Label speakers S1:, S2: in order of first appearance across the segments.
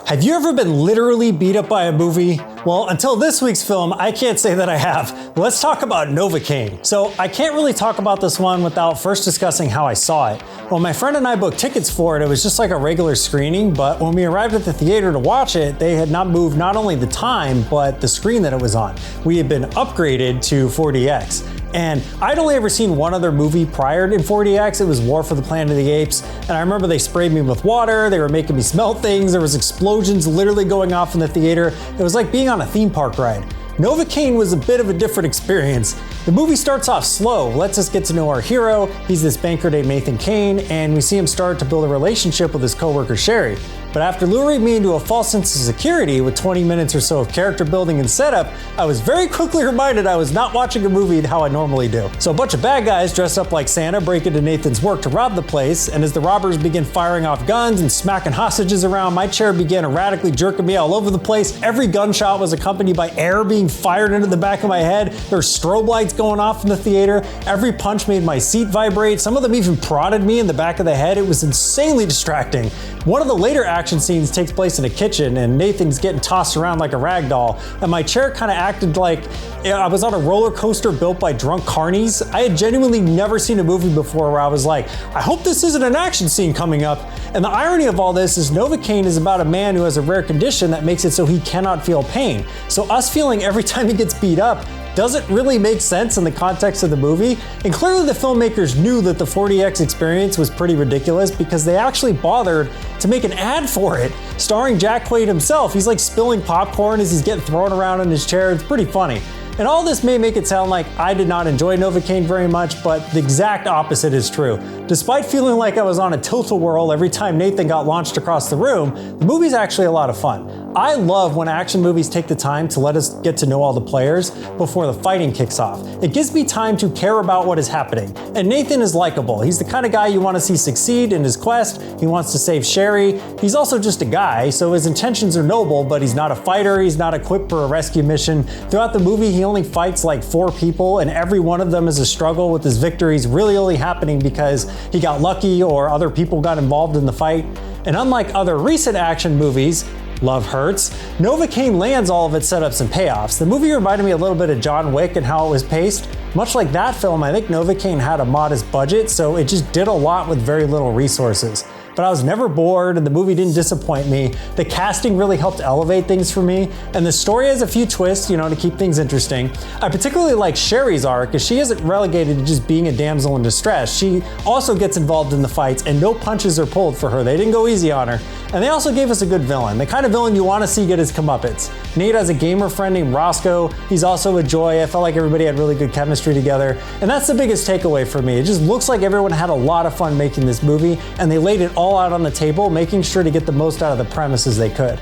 S1: Have you ever been literally beat up by a movie? Well, until this week's film, I can't say that I have. Let's talk about Novocaine. So I can't really talk about this one without first discussing how I saw it. When my friend and I booked tickets for it, it was just like a regular screening, but when we arrived at the theater to watch it, they had not moved not only the time, but the screen that it was on. We had been upgraded to 4DX. And I'd only ever seen one other movie prior in 4DX. It was War for the Planet of the Apes. And I remember they sprayed me with water. They were making me smell things. There was explosions literally going off in the theater. It was like being on a theme park ride. Novocaine was a bit of a different experience. The movie starts off slow, lets us get to know our hero. He's this banker named Nathan Kane, and we see him start to build a relationship with his coworker Sherry. But after luring me into a false sense of security with 20 minutes or so of character building and setup, I was very quickly reminded I was not watching a movie how I normally do. So a bunch of bad guys dressed up like Santa break into Nathan's work to rob the place, and as the robbers begin firing off guns and smacking hostages around, my chair began erratically jerking me all over the place. Every gunshot was accompanied by air being fired into the back of my head. There were strobe lights going off in the theater. Every punch made my seat vibrate. Some of them even prodded me in the back of the head. It was insanely distracting. One of the later action scenes takes place in a kitchen, and Nathan's getting tossed around like a rag doll, and my chair kind of acted like I was on a roller coaster built by drunk carnies. I had genuinely never seen a movie before where I was like, I hope this isn't an action scene coming up. And the irony of all this is Novocaine is about a man who has a rare condition that makes it so he cannot feel pain. So us feeling every time he gets beat up doesn't really make sense in the context of the movie. And clearly the filmmakers knew that the 4DX experience was pretty ridiculous because they actually bothered to make an ad for it, starring Jack Quaid himself. He's like spilling popcorn as he's getting thrown around in his chair. It's pretty funny. And all this may make it sound like I did not enjoy Novocaine very much, but the exact opposite is true. Despite feeling like I was on a tilt-a-whirl every time Nathan got launched across the room, the movie's actually a lot of fun. I love when action movies take the time to let us get to know all the players before the fighting kicks off. It gives me time to care about what is happening. And Nathan is likable. He's the kind of guy you want to see succeed in his quest. He wants to save Sherry. He's also just a guy, so his intentions are noble, but he's not a fighter. He's not equipped for a rescue mission. Throughout the movie, he only fights like 4 people, and every one of them is a struggle, with his victories really only happening because he got lucky or other people got involved in the fight. And unlike other recent action movies, love hurts, Novocaine lands all of its setups and payoffs. The movie reminded me a little bit of John Wick and how it was paced. Much like that film, I think Novocaine had a modest budget, so it just did a lot with very little resources. But I was never bored, and the movie didn't disappoint me. The casting really helped elevate things for me, and the story has a few twists, to keep things interesting. I particularly like Sherry's arc, as she isn't relegated to just being a damsel in distress. She also gets involved in the fights, and no punches are pulled for her. They didn't go easy on her. And they also gave us a good villain, the kind of villain you want to see get his comeuppance. Nate has a gamer friend named Roscoe. He's also a joy. I felt like everybody had really good chemistry together, and that's the biggest takeaway for me. It just looks like everyone had a lot of fun making this movie, and they laid it all out on the table, making sure to get the most out of the premises they could.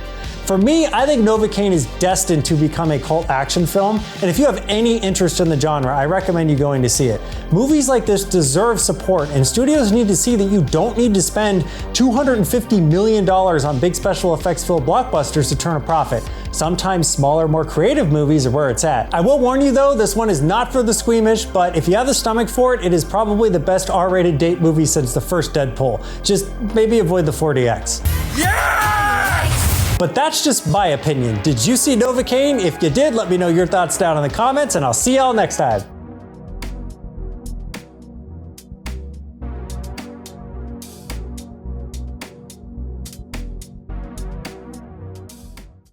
S1: For me, I think Novocaine is destined to become a cult action film, and if you have any interest in the genre, I recommend you going to see it. Movies like this deserve support, and studios need to see that you don't need to spend $250 million on big special effects-filled blockbusters to turn a profit. Sometimes smaller, more creative movies are where it's at. I will warn you though, this one is not for the squeamish, but if you have the stomach for it, it is probably the best R-rated date movie since the first Deadpool. Just maybe avoid the 4DX. But that's just my opinion. Did you see Novocaine? If you did, let me know your thoughts down in the comments, and I'll see y'all next time.